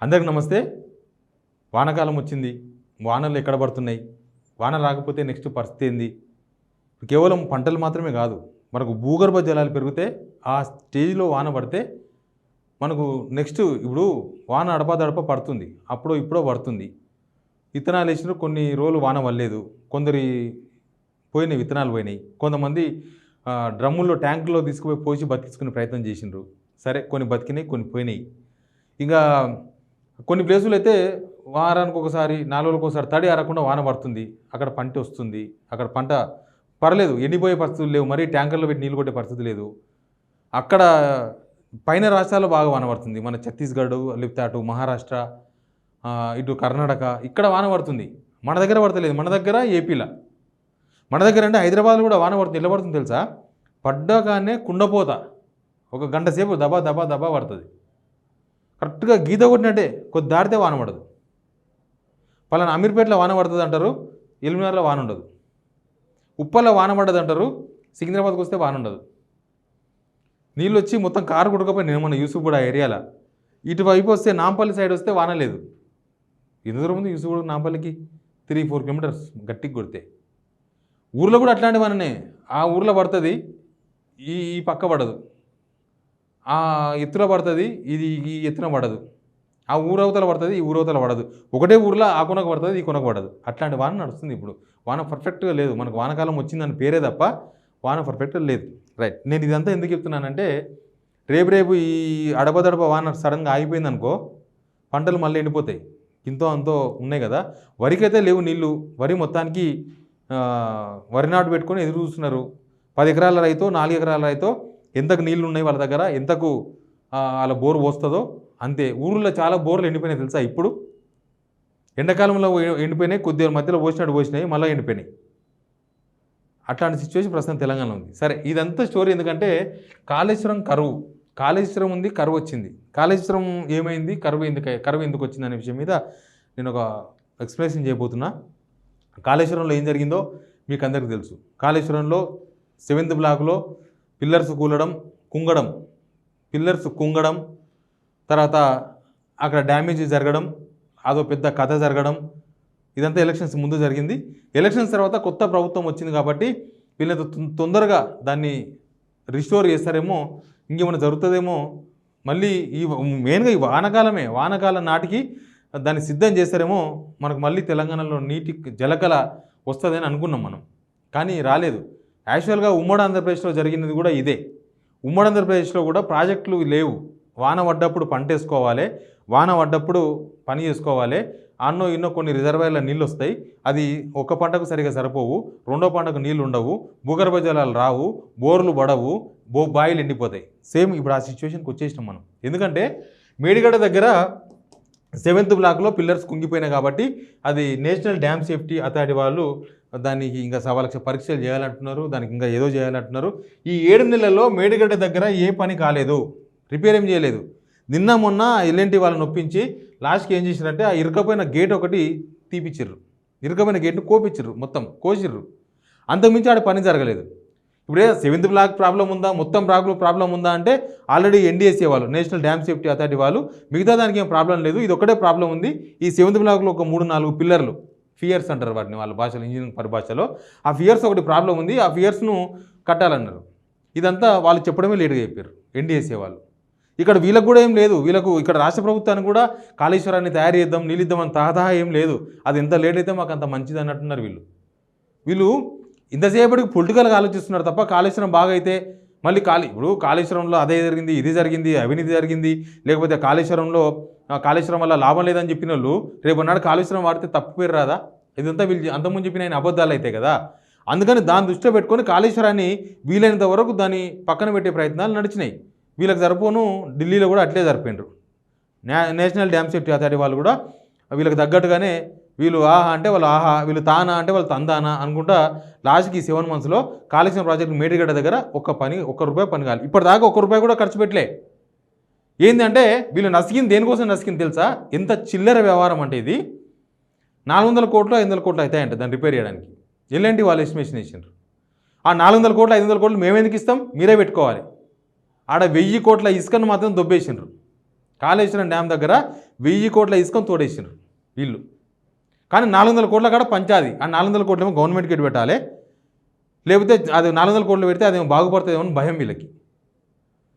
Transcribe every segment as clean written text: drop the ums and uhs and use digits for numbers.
అందరికి నమస్తే. వానాకాలం వచ్చింది. వానలు ఎక్కడ పడుతున్నాయి, వాన రాకపోతే నెక్స్ట్ పరిస్థితి ఏంది? కేవలం పంటలు మాత్రమే కాదు, మనకు భూగర్భ జలాలు పెరిగితే ఆ స్టేజ్లో వాన పడితే మనకు నెక్స్ట్ ఇప్పుడు వాన అడపదడప పడుతుంది, అప్పుడో ఇప్పుడో పడుతుంది. విత్తనాలు వేసినారు, కొన్ని రోజులు వాన వల్లేదు, కొందరి పోయినాయి, విత్తనాలు పోయినాయి. కొంతమంది డ్రమ్ముల్లో ట్యాంకుల్లో తీసుకుపోయి పోసి బతికించుకునే ప్రయత్నం చేసిండ్రు. సరే, కొన్ని బతికినాయి, కొన్ని పోయినాయి. ఇంకా కొన్ని ప్లేసులు అయితే వారానికి ఒకసారి, 4 రోజులకు ఒకసారి తడి ఆరకుండా వాన పడుతుంది, అక్కడ పంట వస్తుంది. అక్కడ పంట పర్లేదు, ఎండిపోయే పరిస్థితులు లేవు, మరీ ట్యాంకర్లో పెట్టి నీళ్ళు కొట్టే పరిస్థితి లేదు. అక్కడ పైన రాష్ట్రాల్లో బాగా వాన పడుతుంది, మన ఛత్తీస్గఢ్, లేకపోతే అటు మహారాష్ట్ర, ఇటు కర్ణాటక, ఇక్కడ వాన పడుతుంది. మన దగ్గర పడతలేదు, మన దగ్గర ఏపీలో, మన దగ్గర అంటే హైదరాబాద్లో కూడా వాన పడుతుంది. ఎలా పడుతుంది తెలుసా? పడ్డాగానే కుండపోత, ఒక గంట సేపు దబా దబా దబా పడుతుంది. కరెక్ట్గా గీత కొట్టినట్టే, కొద్ది దాడితే వాన పడదు. పలానా అమీర్పేటలో వాన పడుతుంది అంటారు, ఎల్మినార్లో వాన ఉండదు. ఉప్పల్లో వాన పడ్డది అంటారు, సికింద్రాబాద్కి వస్తే వాన ఉండదు. నీళ్ళు వచ్చి మొత్తం కారు కొట్టుకపోయి నేను మన యూసుఫ్గూడ ఏరియాలో ఇటువైపు వస్తే నాంపల్లి సైడ్ వస్తే వాన లేదు. ఎంత దూరం ఉంది యూసుఫ్గూడ నాంపల్లికి? 3-4 కిలోమీటర్స్ గట్టికి కొడితే. ఊర్లో కూడా అట్లాంటి వాననే, ఆ ఊర్లో పడుతుంది, ఈ పక్క పడదు. ఆ ఎత్తులో పడుతుంది, ఈ ఎత్తున పడదు. ఆ ఊరవతల పడుతుంది, ఈ ఊరవతల పడదు. ఒకటే ఊర్లో ఆ కొనకు పడుతుంది, ఈ కొనకు పడదు. అట్లాంటి వాన నడుస్తుంది ఇప్పుడు. వాన పర్ఫెక్ట్గా లేదు, మనకు వానకాలం వచ్చిందని పేరే తప్ప వాన పర్ఫెక్ట్గా లేదు. రైట్, నేను ఇదంతా ఎందుకు చెప్తున్నానంటే, రేపు ఈ అడపదడప వాన సడన్గా ఆగిపోయింది అనుకో, పంటలు మళ్ళీ ఎండిపోతాయి. ఇంతో అంతో ఉన్నాయి కదా, వరికైతే లేవు నీళ్ళు. వరి మొత్తానికి వరి నాటు పెట్టుకొని ఎదురు చూస్తున్నారు. 10 ఎకరాల రైతో, 4 ఎకరాల రైతో ఎంతకు నీళ్ళు ఉన్నాయి వాళ్ళ దగ్గర, ఎంతకు వాళ్ళ బోరు పోస్తుందో అంతే. ఊళ్ళో చాలా బోర్లు ఎండిపోయినాయి తెలుసా? ఇప్పుడు ఎండాకాలంలో ఎండిపోయినాయి, కొద్దిగా మధ్యలో పోసినాయి, మళ్ళీ ఎండిపోయినాయి. అట్లాంటి సిచ్యువేషన్ ప్రస్తుతం తెలంగాణలో ఉంది. సరే, ఇదంతా స్టోరీ ఎందుకంటే కాళేశ్వరం కరువు, కాళేశ్వరం ఉంది, కరువు వచ్చింది. కాళేశ్వరం ఏమైంది, కరువు ఎందుకు వచ్చింది అనే విషయం మీద నేను ఒక ఎక్స్ప్లెనేషన్ చేయబోతున్నా. కాళేశ్వరంలో ఏం జరిగిందో మీకు అందరికీ తెలుసు. కాళేశ్వరంలో 7th బ్లాక్లో పిల్లర్స్ కుంగడం, తర్వాత అక్కడ డ్యామేజ్ జరగడం, అదో పెద్ద కథ జరగడం. ఇదంతా ఎలక్షన్స్ ముందు జరిగింది. ఎలక్షన్స్ తర్వాత కొత్త ప్రభుత్వం వచ్చింది కాబట్టి వీళ్ళతో తొందరగా దాన్ని రిస్టోర్ చేస్తారేమో, ఇంకేమైనా జరుగుతుందేమో. మళ్ళీ మెయిన్గా ఈ వానకాలం నాటికి దాన్ని సిద్ధం చేస్తారేమో. మనకు మళ్ళీ తెలంగాణలో నీటి జలకళ వస్తుందని అనుకున్నాం మనం, కానీ రాలేదు. యాక్చువల్గా ఉమ్మడి ఆంధ్రప్రదేశ్లో జరిగినది కూడా ఇదే. ఉమ్మడి ఆంధ్రప్రదేశ్లో కూడా ప్రాజెక్టులు లేవు. వాన పడ్డప్పుడు పంట వేసుకోవాలి, వాన పడ్డప్పుడు పని చేసుకోవాలి. అన్నో ఇన్నో కొన్ని రిజర్వాయర్ల నీళ్ళు వస్తాయి, అది ఒక పంటకు సరిగా సరిపోవు, రెండో పంటకు నీళ్ళు ఉండవు, భూగర్భ జలాలు రావు, బోర్లు పడవు, బాయిలు ఎండిపోతాయి. సేమ్ ఇప్పుడు ఆ సిచ్యువేషన్కి వచ్చేసినాం మనం. ఎందుకంటే మేడిగడ్డ దగ్గర 7th బ్లాక్లో పిల్లర్స్ కుంగిపోయినాయి కాబట్టి అది నేషనల్ డ్యామ్ సేఫ్టీ అథారిటీ వాళ్ళు దానికి ఇంకా 1,00,000 పరీక్షలు చేయాలంటున్నారు, దానికి ఇంకా ఏదో చేయాలంటున్నారు. ఈ 7 నెలల్లో మేడిగడ్డ దగ్గర ఏ పని కాలేదు, రిపేర్ ఏం చేయలేదు. నిన్న మొన్న ఎల్ఎన్టీ వాళ్ళని ఒప్పించి లాస్ట్కి ఏం చేశారంటే ఆ ఇరుకపోయిన గేట్ ఒకటి తీపిచ్చిర్రు, ఇరుకపోయిన గేట్ను కోపిచ్చిర్రు, మొత్తం కోసిర్రు. అంతకుమించి ఆడ పని జరగలేదు. ఇప్పుడే 7th బ్లాక్ ప్రాబ్లం ఉందా, మొత్తం బ్లాక్లో ప్రాబ్లం ఉందా అంటే ఆల్రెడీ ఎన్డీఎస్ఏ వాళ్ళు, నేషనల్ డ్యామ్ సేఫ్టీ అథారిటీ వాళ్ళు, మిగతా దానికి ఏం ప్రాబ్లం లేదు, ఇది ఒకటే ప్రాబ్లం ఉంది. ఈ 7th బ్లాక్లో ఒక 3-4 పిల్లర్లు, ఫియర్స్ అంటారు వాటిని వాళ్ళ భాషలో, ఇంజనీరింగ్ పరిభాషలో, ఆ ఫియర్స్ ఒకటి ప్రాబ్లం ఉంది, ఆ ఫియర్స్ను కట్టాలన్నారు. ఇదంతా వాళ్ళు చెప్పడమే లేట్గా చెప్పారు ఎన్డీఎస్ఏ వాళ్ళు. ఇక్కడ వీళ్ళకు కూడా ఏం లేదు, వీళ్ళకు ఇక్కడ రాష్ట్ర ప్రభుత్వానికి కూడా కాళేశ్వరాన్ని తయారు చేద్దాం, నీళ్ళిద్దామని తహతహా ఏం లేదు. అది ఎంత లేట్ అయితే మాకు అంత మంచిది అన్నట్టున్నారు వీళ్ళు. ఇంతసేపటికి పొలిటికల్గా ఆలోచిస్తున్నారు తప్ప కాళేశ్వరం బాగా అయితే మళ్ళీ ఇప్పుడు కాళేశ్వరంలో అదే జరిగింది, ఇది జరిగింది, అవినీతి జరిగింది, లేకపోతే కాళేశ్వరం వల్ల లాభం లేదని చెప్పిన వాళ్ళు రేపు నాడు కాళేశ్వరం వాడితే తప్పు పేరు రాదా? ఇదంతా వీళ్ళు అంతకుముందు చెప్పిన ఆయన అబద్ధాలు అయితే కదా. అందుకని దాన్ని దృష్టిలో పెట్టుకొని కాళేశ్వరాన్ని వీలైనంత వరకు దాన్ని పక్కన పెట్టే ప్రయత్నాలు నడిచినాయి. వీళ్ళకి సరిపోను ఢిల్లీలో కూడా అట్లే జరిపోయినారు. నేషనల్ డ్యామ్ సేఫ్టీ అథారిటీ వాళ్ళు కూడా వీళ్ళకి తగ్గట్టుగానే వీళ్ళు ఆహా అంటే వాళ్ళు ఆహా, వీళ్ళు తానా అంటే వాళ్ళు తందానా అనుకుంటా లాస్ట్కి 7 monthsలో కాళేశ్వరం ప్రాజెక్టు మేడిగడ్డ దగ్గర ఒక్క రూపాయి పని కావాలి. ఇప్పటిదాకా ₹1 కూడా ఖర్చు పెట్టలే. ఏంటంటే వీళ్ళు దేనికోసం నసికింది తెలుసా? ఎంత చిల్లర వ్యవహారం అంటే ఇది. 400 కోట్లు 500 కోట్లు అవుతాయంట దాన్ని రిపేర్ చేయడానికి. ఎల్ఎన్టీ వాళ్ళు ఎస్టిమేషన్ వేసినారు. ఆ 400 కోట్లు 500 కోట్లు మేము ఎందుకు ఇస్తాం, మీరే పెట్టుకోవాలి. ఆడ 1000 కోట్ల ఇసుకను మాత్రం దొబ్బేసిండ్రు. కాళేశ్వరం డ్యామ్ దగ్గర 1000 కోట్ల ఇసుకను తోడేసినారు వీళ్ళు. కానీ 400 కోట్ల కాడ పంచాది. ఆ 400 కోట్లు ఏమో గవర్నమెంట్కి ఎటు పెట్టాలి, లేకపోతే అది 400 కోట్లు పెడితే అదేమో బాగుపడుతుందేమో అని భయం వీళ్ళకి.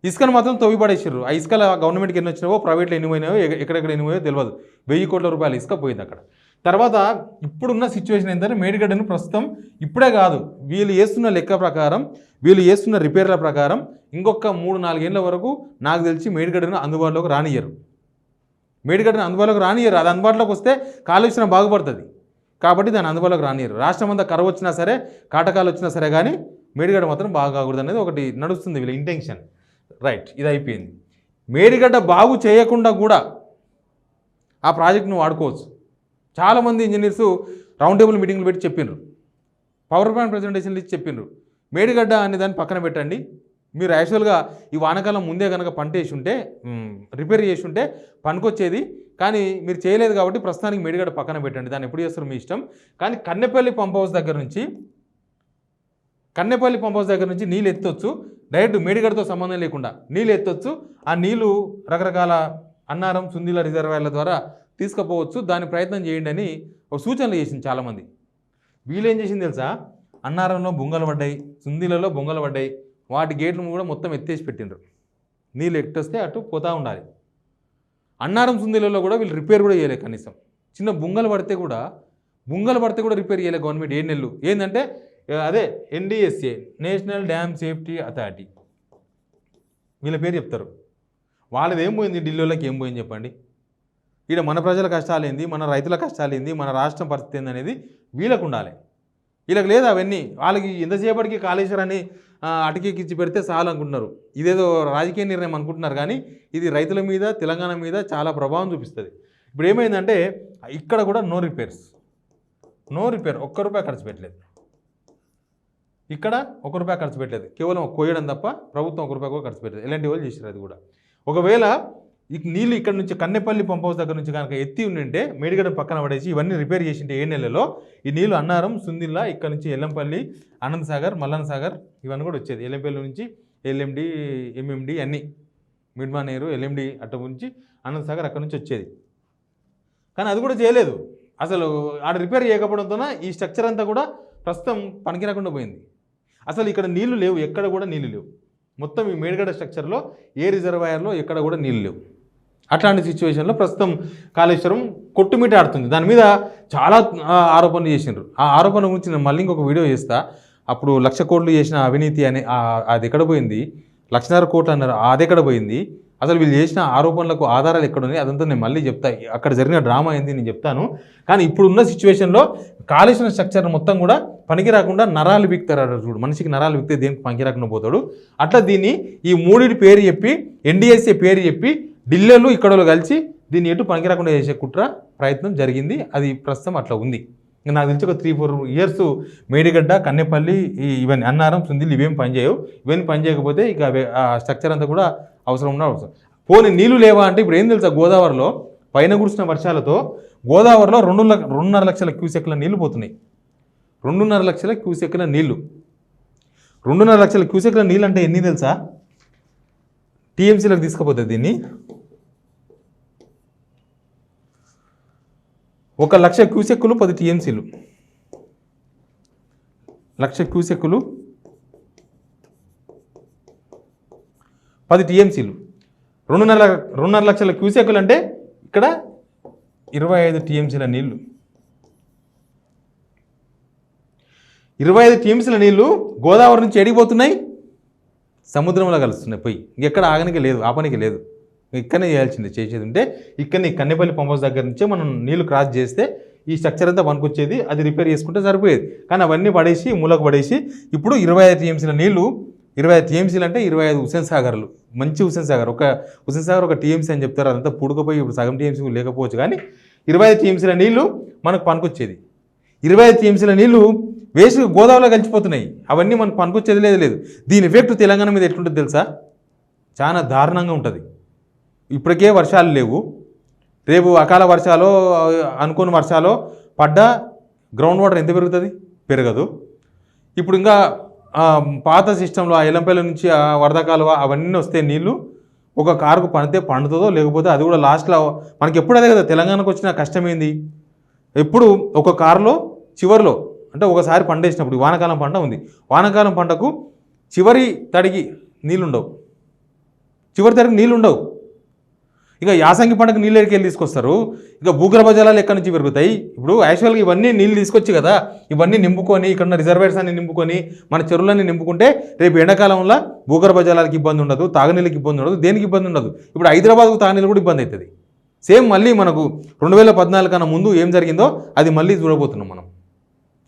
ఇసుకను మాత్రం తవ్వి పడేసారు. ఆ ఇసుకల గవర్నమెంట్కి ఎన్ని వచ్చినావో, ప్రైవేట్లో ఎన్ని పోయినాయో, ఎక్కడెక్కడ ఎన్ని పోయో తెలియదు. 1000 కోట్ల రూపాయల ఇసుక పోయింది అక్కడ. తర్వాత ఇప్పుడున్న సిచ్యువేషన్ ఏంటంటే మేడిగడ్డను ప్రస్తుతం ఇప్పుడే కాదు, వీళ్ళు వేస్తున్న లెక్క ప్రకారం, వీళ్ళు వేస్తున్న రిపేర్ల ప్రకారం ఇంకొక 3-4 ఏళ్ళ వరకు నాకు తెలిసి మేడిగడ్డను అందుబాటులోకి రానియ్యరు. మేడిగడ్డను అందుబాటులోకి రానియ్యరు. అది అందుబాటులోకి వస్తే కాలుష్యం బాగుపడుతుంది కాబట్టి దాన్ని అందుబాటులోకి రానియ్యరు. రాష్ట్రం అంతా కరువు వచ్చినా సరే, కాటకాలు వచ్చినా సరే, కానీ మేడిగడ్డ మాత్రం బాగా కాకూడదు అనేది ఒకటి నడుస్తుంది వీళ్ళ ఇంటెన్షన్. రైట్, ఇది అయిపోయింది. మేడిగడ్డ బాగు చేయకుండా కూడా ఆ ప్రాజెక్ట్ను వాడుకోవచ్చు. చాలామంది ఇంజనీర్సు రౌండ్ టేబుల్ మీటింగ్లు పెట్టి చెప్పిండ్రు, పవర్ పాయింట్ ప్రజెంటేషన్లు ఇచ్చి చెప్పిండ్రు, మేడిగడ్డ అనే దాన్ని పక్కన పెట్టండి, మీరు యాక్చువల్గా ఈ వానకాలం ముందే కనుక పంట వేసి ఉంటే, రిపేర్ చేసి ఉంటే పనికొచ్చేది, కానీ మీరు చేయలేదు కాబట్టి ప్రస్తుతానికి మేడిగడ్డ పక్కన పెట్టండి, దాన్ని ఎప్పుడు చేస్తారో మీ ఇష్టం. కానీ కన్నెపల్లి పంప్ హౌస్ దగ్గర నుంచి నీళ్ళు ఎత్తొచ్చు, డైరెక్ట్ మేడిగడ్డతో సంబంధం లేకుండా నీళ్ళు ఎత్తొచ్చు. ఆ నీళ్ళు రకరకాల అన్నారం, సుందీల రిజర్వాయర్ల ద్వారా తీసుకుపోవచ్చు, దాని ప్రయత్నం చేయండి అని ఒక సూచనలు చేసింది చాలామంది. వీళ్ళు ఏం చేసింది తెలుసా, అన్నారంలో బొంగలు పడ్డాయి, సుందీలలో బొంగలు పడ్డాయి, వాటి గేట్లు కూడా మొత్తం ఎత్తేసి పెట్టిండ్రు. నీళ్ళు ఎట్టొస్తే అటు పోతూ ఉండాలి. అన్నారం సుందీలలో కూడా వీళ్ళు రిపేర్ కూడా చేయలేదు. కనీసం చిన్న బొంగలు పడితే కూడా రిపేర్ చేయలేదు గవర్నమెంట్ 7 నెలలు. ఏంటంటే అదే NDSA, national dam safety authority, వీళ్ళ పేరు చెప్తారు. వాళ్ళది ఏం పోయింది, ఢిల్లీలోకి ఏం పోయింది చెప్పండి. ఇక్కడ మన ప్రజల కష్టాలు ఏంది, మన రైతుల కష్టాలు ఏంది, మన రాష్ట్రం పరిస్థితి ఏంది అనేది వీళ్ళకు ఉండాలి. వీళ్ళకి లేదు అవన్నీ. వాళ్ళకి ఎంతసేపటికి కాళేశ్వరాన్ని అటకెక్కించి పెడితే చాలు అనుకుంటున్నారు. ఇదేదో రాజకీయ నిర్ణయం అనుకుంటున్నారు, కానీ ఇది రైతుల మీద, తెలంగాణ మీద చాలా ప్రభావం చూపిస్తుంది. ఇప్పుడు ఏమైందంటే ఇక్కడ కూడా నో రిపేర్, ₹1 ఖర్చు పెట్టలేదు. ఇక్కడ ₹1 ఖర్చు పెట్టలేదు, కేవలం కోయడం తప్ప ప్రభుత్వం ₹1 కూడా ఖర్చు పెట్టలేదు. ఎలాంటి వాళ్ళు చేశారు అది కూడా. ఒకవేళ ఈ నీళ్ళు ఇక్కడ నుంచి కన్నెపల్లి పంప్ హౌస్ దగ్గర నుంచి కనుక ఎత్తి ఉండింటే, మేడిగడ్డ పక్కన పడేసి ఇవన్నీ రిపేర్ చేసింటే 7 నెలల్లో ఈ నీళ్ళు అన్నారం, సుందిల్లా, ఇక్కడ నుంచి ఎల్లంపల్లి, ఆనంద్ సాగర్, మల్లన్న సాగర్ ఇవన్నీ కూడా వచ్చేది. ఎల్లంపల్లి నుంచి LMD, MMD అన్నీ, మిడ్మానేరు, LMD అటు నుంచి ఆనంద్ సాగర్ అక్కడ నుంచి వచ్చేది. కానీ అది కూడా చేయలేదు. అసలు ఆడ రిపేర్ చేయకపోవడంతో ఈ స్ట్రక్చర్ అంతా కూడా ప్రస్తుతం పనికి రాకుండా పోయింది. అసలు ఇక్కడ నీళ్లు లేవు, ఎక్కడ కూడా నీళ్ళు లేవు. మొత్తం ఈ మేడిగడ్డ స్ట్రక్చర్లో ఏ రిజర్వాయర్లో ఎక్కడ కూడా నీళ్ళు లేవు. అట్లాంటి సిచ్యువేషన్లో ప్రస్తుతం కాళేశ్వరం కొట్టుమిట్టాడుతుంది. దాని మీద చాలా ఆరోపణలు చేసినారు. ఆ ఆరోపణ గురించి నేను మళ్ళీ ఇంకొక వీడియో చేస్తా. అప్పుడు 1,00,000 కోట్లు చేసిన అవినీతి అని అది ఎక్కడ పోయింది, 1,50,000 కోట్లు అన్నారు, అది ఎక్కడ పోయింది, అసలు వీళ్ళు చేసిన ఆరోపణలకు ఆధారాలు ఎక్కడ ఉన్నాయి, అదంతా నేను మళ్ళీ చెప్తా. అక్కడ జరిగిన డ్రామా ఏంది నేను చెప్తాను. కానీ ఇప్పుడున్న సిచ్యువేషన్లో కాళేశ్వరం స్ట్రక్చర్ మొత్తం కూడా పనికి రాకుండా నరాలు బిక్తారు. చూడు, మనిషికి నరాలు బిక్తే దేనికి పనికి రాకుండా పోతాడు. అట్లా దీన్ని ఈ మూడింటి పేరు చెప్పి, NDSA పేరు చెప్పి, ఢిల్లీలో ఇక్కడ కలిసి దీన్ని ఎటు పనికి రాకుండా చేసే కుట్ర ప్రయత్నం జరిగింది. అది ప్రస్తుతం అట్లా ఉంది. నాకు తెలిసి ఒక 3-4 ఇయర్స్ మేడిగడ్డ, కన్నెపల్లి, ఇవన్నీ అన్నారం, సుందిల్ ఇవేం పనిచేయవు. ఇవన్నీ పనిచేయకపోతే ఇక ఆ స్ట్రక్చర్ అంతా కూడా అవసరం పోనీ నీళ్లు లేవా అంటే ఇప్పుడు ఏం తెలుసా, గోదావరిలో పైన కురిసిన వర్షాలతో గోదావరిలో 2.5 లక్షల క్యూసెక్ల నీళ్లు పోతున్నాయి. 2.5 లక్షల క్యూసెక్ల నీళ్లు. 2.5 లక్షల క్యూసెక్ల నీళ్ళు అంటే ఎన్ని తెలుసా, TMCలకు తీసుకుపోతుంది దీన్ని. 1,00,000 క్యూసెక్కులు 10 TMCలు. 1,00,000 క్యూసెక్కులు 10 TMCలు. 2.5 లక్షల క్యూసెక్కులు అంటే ఇక్కడ 25 TMCల నీళ్లు. 25 TMCల నీళ్లు గోదావరి నుంచి ఎడిగిపోతున్నాయి, సముద్రంలో కలుస్తున్నాయి. పోయి ఇంకెక్కడ ఆగనికి లేదు, ఆపనికి లేదు. ఇక్కడనే చేయాల్సిందే. చేసేది ఉంటే ఇక్కడనే కన్నెపల్లి పంప్ హౌస్ దగ్గర నుంచే మనం నీళ్లు క్రాస్ చేస్తే ఈ స్ట్రక్చర్ అంతా పనికొచ్చేది, అది రిపేర్ చేసుకుంటే సరిపోయేది. కానీ అవన్నీ పడేసి మూలకు పడేసి ఇప్పుడు 25 TMCల నీళ్లు. 25 TMCలు అంటే 25 హుస్సేన్ సాగర్లు. మంచి హుస్సేన్ సాగర్, ఒక హుస్సేన్ సాగర్ 1 TMC అని చెప్తారు. అదంతా పూడుకుపోయి ఇప్పుడు సగం TMC లేకపోవచ్చు, కానీ 25 TMCల నీళ్లు మనకు పనికొచ్చేది. 25 TMCల నీళ్లు వేసి గోదావరిలో కలిసిపోతున్నాయి. అవన్నీ మనకు పనికొచ్చేది లేదు. దీని ఎఫెక్ట్ తెలంగాణ మీద ఎట్లుంటుంది తెలుసా, చాలా దారుణంగా ఉంటుంది. ఇప్పటికే వర్షాలు లేవు, రేపు అకాల వర్షాలు, అనుకోని వర్షాలు పడ్డా గ్రౌండ్ వాటర్ ఎంత పెరుగుతుంది, పెరగదు. ఇప్పుడు ఇంకా పాత సిస్టంలో ఆ ఎల్లంపల్లి నుంచి ఆ వరద కాలువ అవన్నీ వస్తే నీళ్లు ఒక కారుకు పండితే పండుతుందో లేకపోతే అది కూడా లాస్ట్లో మనకి ఎప్పుడు అదే కదా తెలంగాణకు వచ్చిన కష్టమైంది. ఎప్పుడు ఒక కారులో చివరిలో అంటే ఒకసారి పంట వేసినప్పుడు వానాకాలం పంట ఉంది, వానాకాలం పంటకు చివరి తడికి నీళ్ళుండవు, చివరి తడికి నీళ్ళుండవు. ఇక యాసంగి పంటకు నీళ్ళు ఎక్కడికి వెళ్ళి తీసుకొస్తారు, ఇక భూగర్భ జలాలు ఎక్కడి నుంచి పెరుగుతాయి. ఇప్పుడు యాక్చువల్గా ఇవన్నీ నీళ్ళు తీసుకొచ్చి కదా ఇవన్నీ నింపుకొని ఇక్కడ రిజర్వేర్స్ అన్ని నింపుకొని మన చెరువులన్నీ నింపుకుంటే రేపు ఎండాకాలంలో భూగర్భ జలాలకు ఇబ్బంది ఉండదు, తాగునీళ్ళకి ఇబ్బంది ఉండదు, దేనికి ఇబ్బంది ఉండదు. ఇప్పుడు హైదరాబాద్కు తాగునీళ్ళు కూడా ఇబ్బంది అవుతుంది. సేమ్ మళ్ళీ మనకు 2014 కన్నా ముందు ఏం జరిగిందో అది మళ్ళీ చూడబోతున్నాం మనం.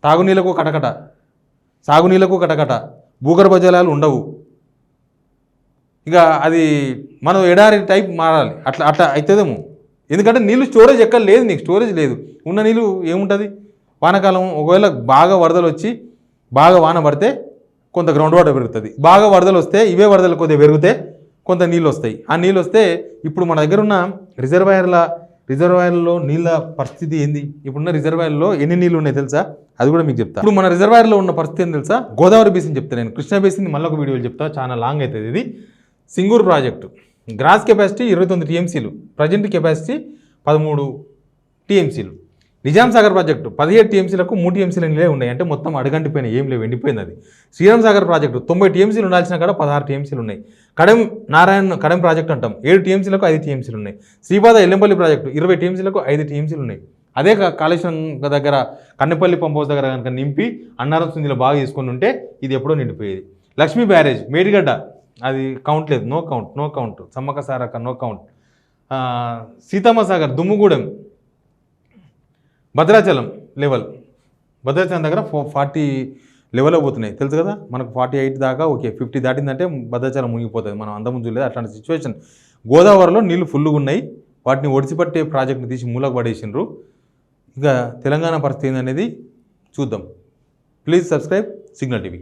తాగునీళ్ళకు కటకట, సాగునీళ్ళకు కటకట, భూగర్భ జలాలు ఉండవు. ఇక అది మనం ఎడారి టైప్ మారాలి, అట్లా అట్లా అవుతుందేమో. ఎందుకంటే నీళ్ళు స్టోరేజ్ ఎక్కడ లేదు, నీకు స్టోరేజ్ లేదు. ఉన్న నీళ్ళు ఏముంటుంది, వానాకాలం ఒకవేళ బాగా వరదలు వచ్చి బాగా వాన పడితే కొంత గ్రౌండ్ వాటర్ పెరుగుతుంది, బాగా వరదలు వస్తే ఇవే వరదలు కొద్దిగా పెరిగితే కొంత నీళ్ళు వస్తాయి. ఆ నీళ్ళు వస్తే ఇప్పుడు మన దగ్గర ఉన్న రిజర్వాయర్లో నీళ్ళ పరిస్థితి ఏంది, ఇప్పుడున్న రిజర్వాయర్లో ఎన్ని నీళ్ళు ఉన్నాయి తెలుసా, అది కూడా మీకు చెప్తా. ఇప్పుడు మన రిజర్వాయర్లో ఉన్న పరిస్థితి ఏంటి తెలుసా, గోదావరి బేసిన్ చెప్తాను నేను, కృష్ణా బేసిన్ మళ్ళీ ఒక వీడియోలు చెప్తా, చాలా లాంగ్ అవుతుంది. ఇది సింగూరు ప్రాజెక్టు, గ్రాస్ కెపాసిటీ 29 టీఎంసీలు, ప్రజెంట్ కెపాసిటీ 13 టీఎంసీలు. నిజాం సాగర్ ప్రాజెక్టు 17 టీఎంసీలకు 3 టీఎంసీలు నీళ్ళే ఉన్నాయి, అంటే మొత్తం అడగంటిపోయిన ఏం లేవు, ఎండిపోయింది అది. శ్రీరామ్ సాగర్ ప్రాజెక్టు 90 టీఎంసీలు ఉండాల్సిన కాడ 16 టీఎంసీలు ఉన్నాయి. కడెం ప్రాజెక్టు అంటాం 7 టీఎంసీలకు 5 టీఎంసీలు ఉన్నాయి. శ్రీపాద ఎల్లంపల్లి ప్రాజెక్టు 20 టీఎంసీలకు 5 టీఎంసీలు ఉన్నాయి. అదే కాళేశ్వరం దగ్గర కన్నెపల్లి పంప్ హౌస్ దగ్గర కనుక నింపి అన్నారం సుందిలో బాగా తీసుకొని ఉంటే ఇది ఎప్పుడో నిండిపోయేది. లక్ష్మీ బ్యారేజ్ మేడిగడ్డ అది కౌంట్ లేదు, no count. Sammakka Sarakka no count. Seethamma Sagar Dummugudem, Bhadrachalam level, Bhadrachalam దగ్గర 40 లెవెల్ పోతున్నాయి తెలుసు కదా మనకు. 48 దాకా ఓకే, 50 దాటిందంటే భద్రాచలం మునిగిపోతుంది. మనం అందముందు చూడలేదు అట్లాంటి సిచ్యువేషన్. గోదావరిలో నీళ్లు ఫుల్గా ఉన్నాయి, వాటిని ఒడిసిపట్టే ప్రాజెక్టుని తీసి మూలకు పడేసిండ్రు. ఇక తెలంగాణ పరిస్థితి ఏందనేది చూద్దాం. Please subscribe signal TV.